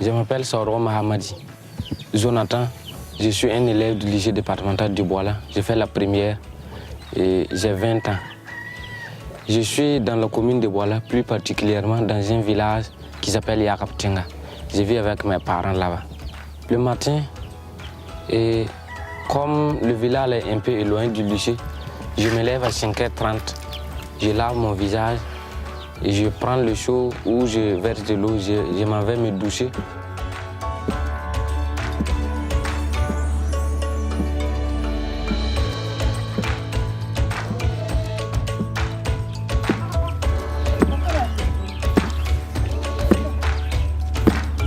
Je m'appelle Sauro Mahamadi. Jonathan, je suis un élève du lycée départemental du Boila. J'ai fait la première et j'ai 20 ans. Je suis dans la commune de Boila, plus particulièrement dans un village qui s'appelle Yakaptenga. Je vis avec mes parents là-bas. Le matin, et comme le village est un peu éloigné du lycée, je me lève à 5h30. Je lave mon visage et je prends le seau où je verse de l'eau, je m'en vais me doucher.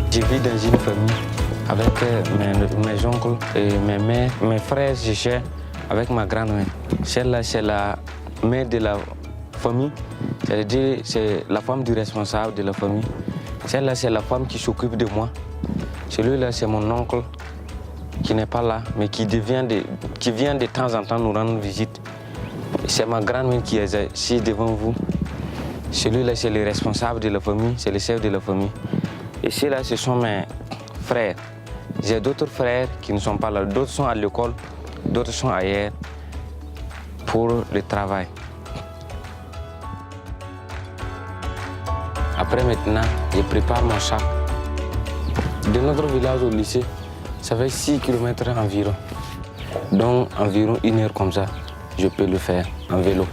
Je vis dans une famille avec mes oncles et mes mères, mes frères, je cherche avec ma grand-mère. Celle-là, c'est la mère de la famille, c'est-à-dire c'est la femme du responsable de la famille. Celle-là, c'est la femme qui s'occupe de moi. Celui-là, c'est mon oncle qui n'est pas là, mais qui vient de temps en temps nous rendre visite. C'est ma grand-mère qui est ici devant vous. Celui-là, c'est le responsable de la famille, c'est le chef de la famille. Et ceux-là, ce sont mes frères. J'ai d'autres frères qui ne sont pas là. D'autres sont à l'école, d'autres sont ailleurs pour le travail. Après maintenant, je prépare mon sac. De notre village au lycée, ça fait 6 km environ. Donc environ 1 heure comme ça, je peux le faire en vélo.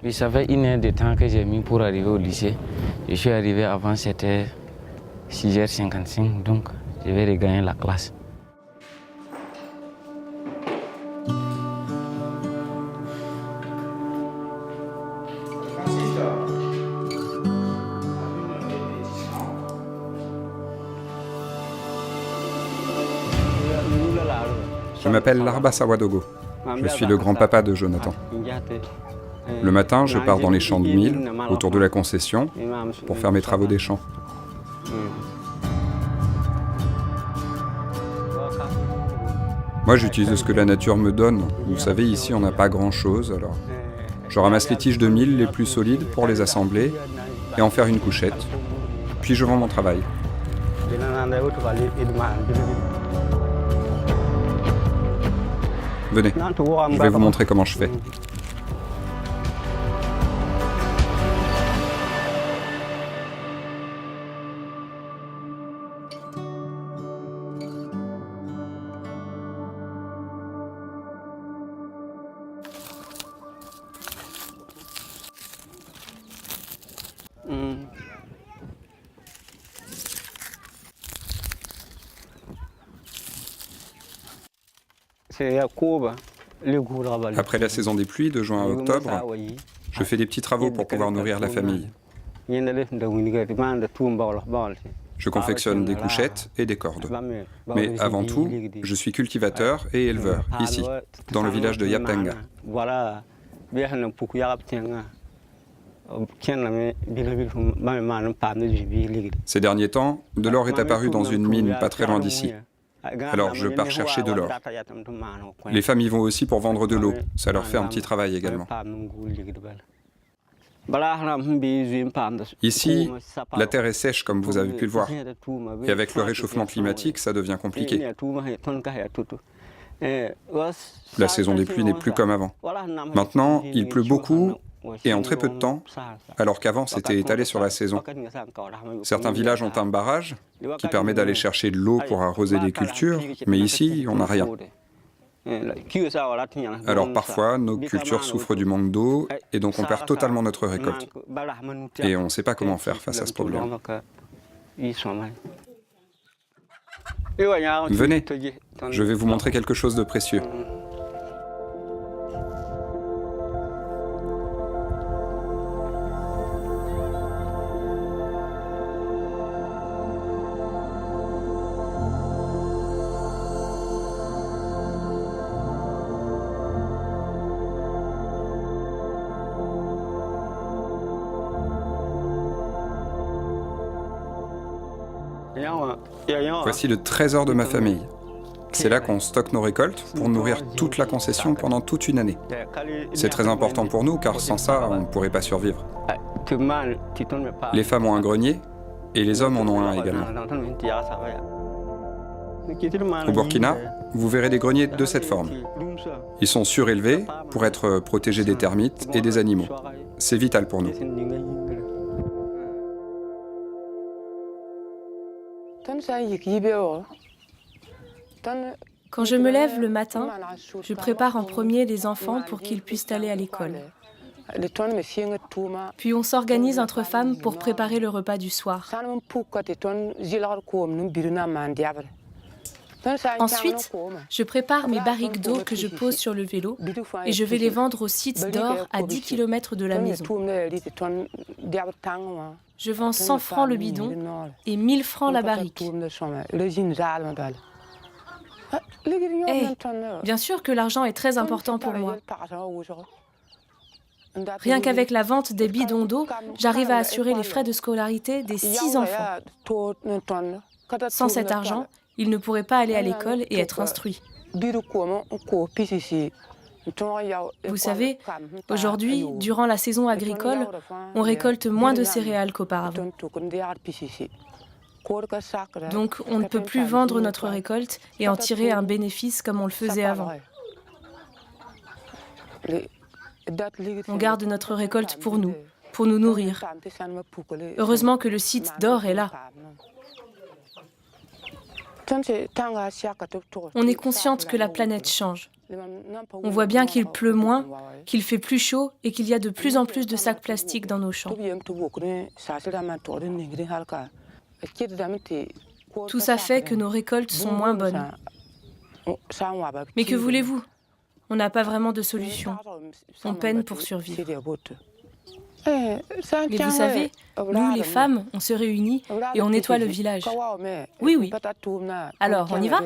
Oui, ça fait 1 heure de temps que j'ai mis pour arriver au lycée. Je suis arrivé avant, c'était 6h55, donc je vais regagner la classe. Je m'appelle Larba Sawadogo. Je suis le grand-papa de Jonathan. Le matin, je pars dans les champs de mil, autour de la concession, pour faire mes travaux des champs. Moi, j'utilise ce que la nature me donne. Vous savez, ici, on n'a pas grand-chose, alors je ramasse les tiges de mil les plus solides pour les assembler et en faire une couchette. Puis je vends mon travail. Venez, je vais vous montrer comment je fais. Après la saison des pluies, de juin à octobre, je fais des petits travaux pour pouvoir nourrir la famille. Je confectionne des couchettes et des cordes. Mais avant tout, je suis cultivateur et éleveur, ici, dans le village de Yaptenga. Ces derniers temps, de l'or est apparu dans une mine pas très loin d'ici. Alors je pars chercher de l'or. Les femmes y vont aussi pour vendre de l'eau. Ça leur fait un petit travail également. Ici, la terre est sèche comme vous avez pu le voir. Et avec le réchauffement climatique, ça devient compliqué. La saison des pluies n'est plus comme avant. Maintenant, il pleut beaucoup et en très peu de temps, alors qu'avant c'était étalé sur la saison. Certains villages ont un barrage qui permet d'aller chercher de l'eau pour arroser des cultures, mais ici, on n'a rien. Alors parfois, nos cultures souffrent du manque d'eau et donc on perd totalement notre récolte. Et on ne sait pas comment faire face à ce problème. Venez, je vais vous montrer quelque chose de précieux. Voici le trésor de ma famille. C'est là qu'on stocke nos récoltes pour nourrir toute la concession pendant toute une année. C'est très important pour nous car sans ça, on ne pourrait pas survivre. Les femmes ont un grenier et les hommes en ont un également. Au Burkina, vous verrez des greniers de cette forme. Ils sont surélevés pour être protégés des termites et des animaux. C'est vital pour nous. Quand je me lève le matin, je prépare en premier les enfants pour qu'ils puissent aller à l'école. Puis on s'organise entre femmes pour préparer le repas du soir. Ensuite, je prépare mes barriques d'eau que je pose sur le vélo et je vais les vendre au site d'or à 10 km de la maison. Je vends 100 francs le bidon et 1000 francs la barrique. Bien sûr que l'argent est très important pour moi. Rien qu'avec la vente des bidons d'eau, j'arrive à assurer les frais de scolarité des 6 enfants. Sans cet argent, ils ne pourraient pas aller à l'école et être instruits. Vous savez, aujourd'hui, durant la saison agricole, on récolte moins de céréales qu'auparavant. Donc, on ne peut plus vendre notre récolte et en tirer un bénéfice comme on le faisait avant. On garde notre récolte pour nous nourrir. Heureusement que le site d'or est là. On est consciente que la planète change. On voit bien qu'il pleut moins, qu'il fait plus chaud et qu'il y a de plus en plus de sacs plastiques dans nos champs. Tout ça fait que nos récoltes sont moins bonnes. Mais que voulez-vous? On n'a pas vraiment de solution. On peine pour survivre. Mais vous savez, nous, les femmes, on se réunit et on nettoie le village. Oui, oui. Alors, on y va?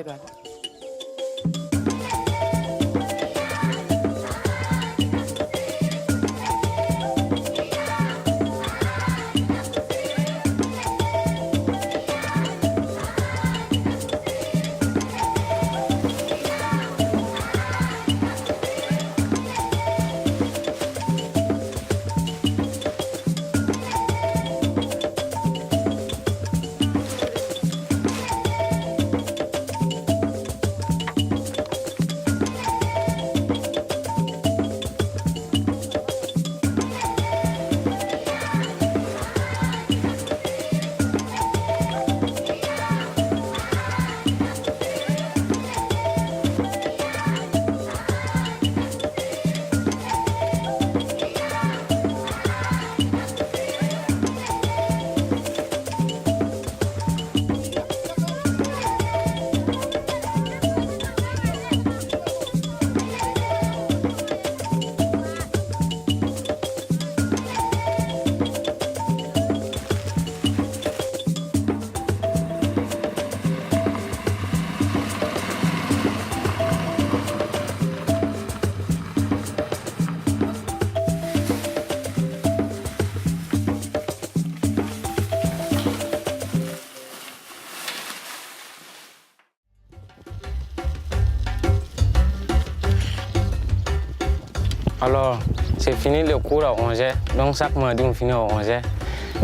Alors, c'est fini le cours à 11h. Donc, chaque mardi, on finit à 11h.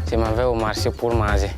Je m'en vais au marché pour manger.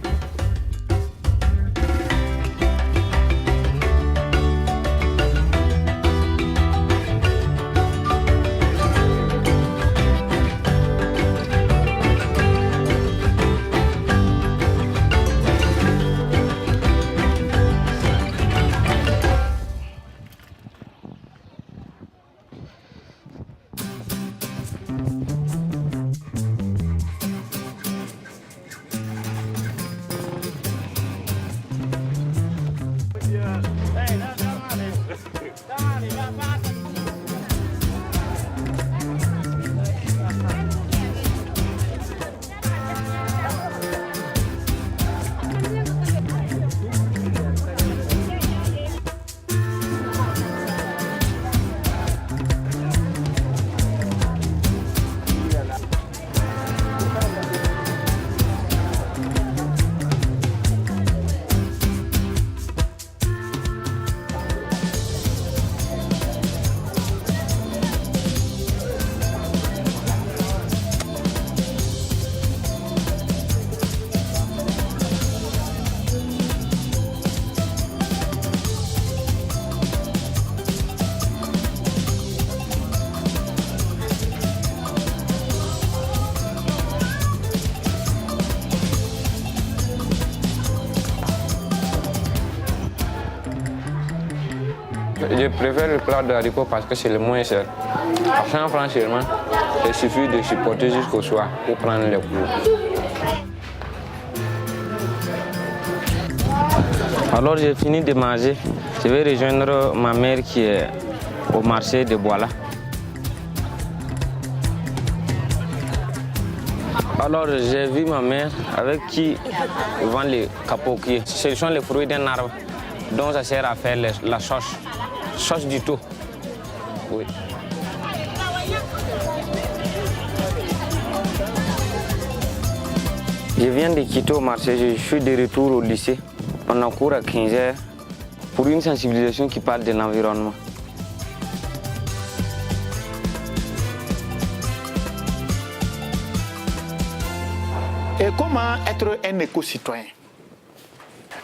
Je préfère le plat de haricots parce que c'est le moins cher. À 100 francs seulement, il suffit de supporter jusqu'au soir pour prendre les cours. Alors j'ai fini de manger. Je vais rejoindre ma mère qui est au marché de Boila. Alors j'ai vu ma mère avec qui vend les capoquiers. Ce sont les fruits d'un arbre dont ça sert à faire la sauce du tout. Oui. Je viens de quitter au marché, je suis de retour au lycée. On a cours à 15h pour une sensibilisation qui parle de l'environnement. Et comment être un éco-citoyen?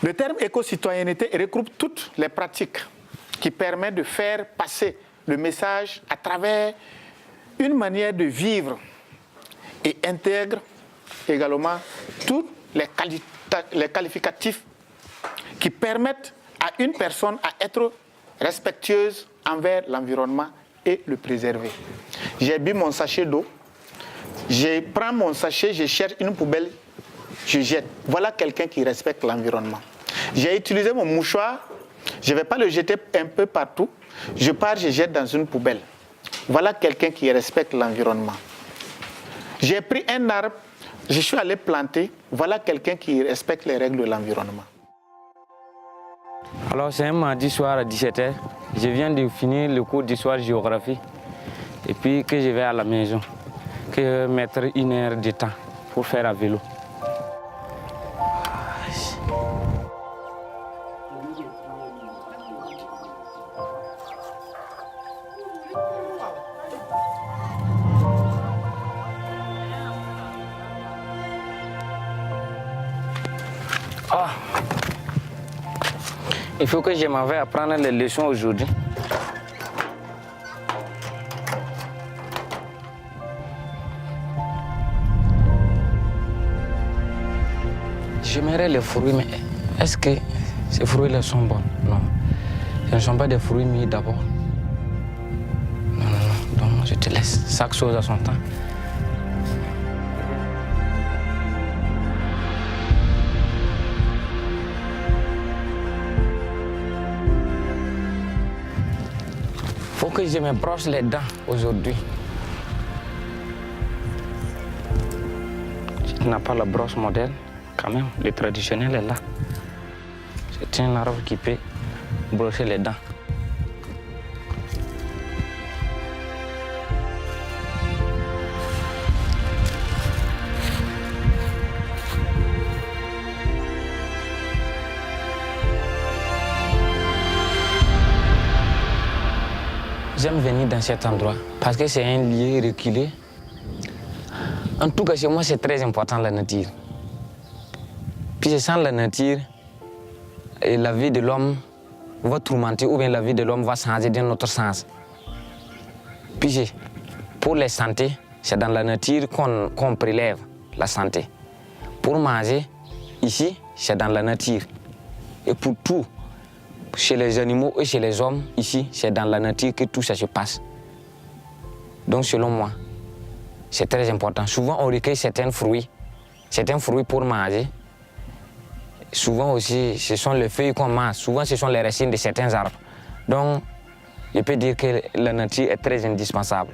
Le terme éco-citoyenneté regroupe toutes les pratiques qui permettent de faire passer le message à travers une manière de vivre et intègre également tous les qualificatifs qui permettent à une personne à être respectueuse envers l'environnement et le préserver. J'ai bu mon sachet d'eau, je prends mon sachet, je cherche une poubelle, je jette. Voilà quelqu'un qui respecte l'environnement. J'ai utilisé mon mouchoir, je ne vais pas le jeter un peu partout, je pars, je jette dans une poubelle. Voilà quelqu'un qui respecte l'environnement. J'ai pris un arbre, je suis allé planter, voilà quelqu'un qui respecte les règles de l'environnement. Alors c'est un mardi soir à 17h, je viens de finir le cours d'histoire géographie et puis que je vais à la maison, que je vais mettre 1 heure de temps pour faire à vélo. Il faut que je m'en vais apprendre les leçons aujourd'hui. J'aimerais les fruits, mais est-ce que ces fruits-là sont bons? Non. Ce ne sont pas des fruits mis d'abord. Non. Donc je te laisse. Chaque chose à son temps. Faut que je me brosse les dents aujourd'hui. Tu n'as pas la brosse moderne, quand même, le traditionnel est là. C'est un arbre qui peut brosser les dents. J'aime venir dans cet endroit parce que c'est un lieu reculé. En tout cas, chez moi, c'est très important la nature. Puis sans la nature, et la vie de l'homme va tourmenter ou bien la vie de l'homme va changer d'un autre sens. Puis pour la santé, c'est dans la nature qu'on prélève la santé. Pour manger, ici, c'est dans la nature. Et pour tout, chez les animaux et chez les hommes, ici, c'est dans la nature que tout ça se passe. Donc, selon moi, c'est très important. Souvent, on recueille certains fruits pour manger. Souvent aussi, ce sont les feuilles qu'on mange. Souvent, ce sont les racines de certains arbres. Donc, je peux dire que la nature est très indispensable.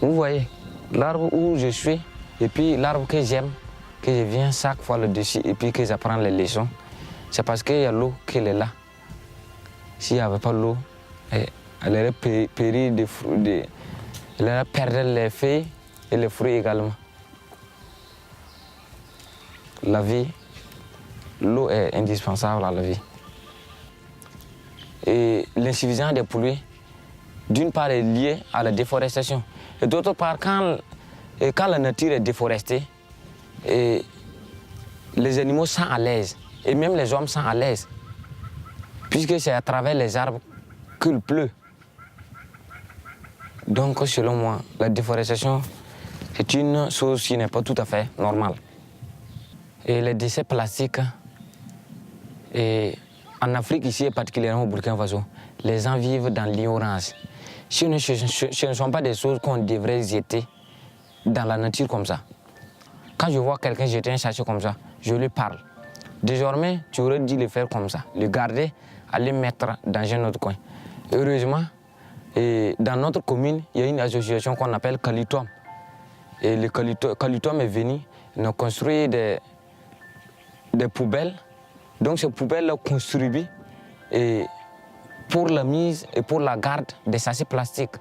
Vous voyez, l'arbre où je suis, et puis l'arbre que j'aime, que je viens chaque fois là-dessus, et puis que j'apprends les leçons, c'est parce qu'il y a l'eau qui est là. S'il n'y avait pas l'eau, elle aurait péri des fruits, elle aurait perdu les feuilles et les fruits également. La vie, l'eau est indispensable à la vie. Et l'insuffisance des pluies, d'une part, est liée à la déforestation. Et d'autre part, quand la nature est déforestée, et les animaux sont à l'aise, et même les hommes sont à l'aise. Puisque c'est à travers les arbres qu'il pleut. Donc, selon moi, la déforestation, c'est une chose qui n'est pas tout à fait normale. Et les déchets plastiques, et en Afrique ici, et particulièrement au Burkina Faso, les gens vivent dans l'ignorance. Ce ne sont pas des choses qu'on devrait jeter dans la nature comme ça. Quand je vois quelqu'un jeter un sachet comme ça, je lui parle. Désormais, tu aurais dû le faire comme ça, le garder, aller mettre dans un autre coin. Heureusement, dans notre commune, il y a une association qu'on appelle Kalitom. Et le Kalitom est venu nous construire des poubelles. Donc ces poubelles contribuent pour la mise et pour la garde des sachets plastiques.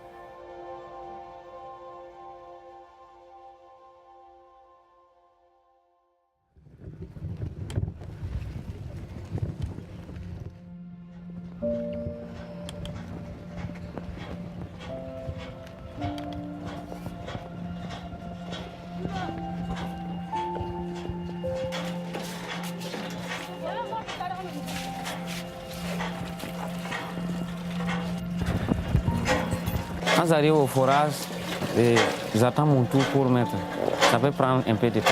Quand j'arrive au forage, j'attends mon tour pour mettre. Ça peut prendre un peu de temps.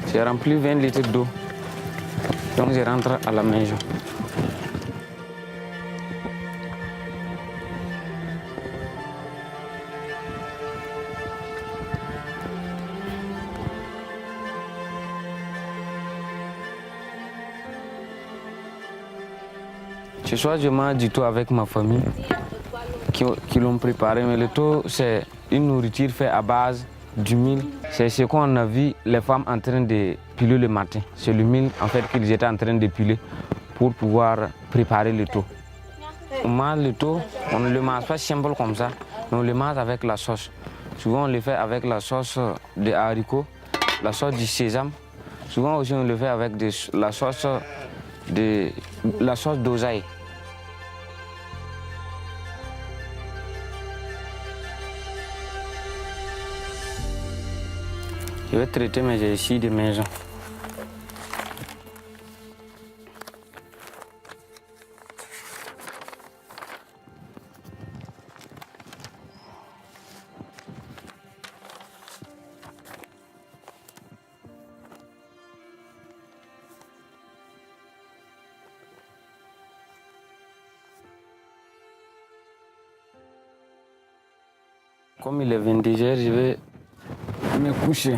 J'ai rempli 20 litres d'eau, donc je rentre à la maison. Ce soir, je mange du thé avec ma famille qui l'ont préparé, mais le thé, c'est une nourriture faite à base du mil. C'est ce qu'on a vu les femmes en train de piler le matin. C'est le mil en fait qu'ils étaient en train de piler pour pouvoir préparer le thé. On mange le thé, on ne le mange pas simple comme ça, mais on le mange avec la sauce. Souvent on le fait avec la sauce de haricots, la sauce du sésame. Souvent aussi on le fait avec la sauce d'oseille. Je vais traiter mes ici de maison. Comme il est 22 h, je vais me coucher.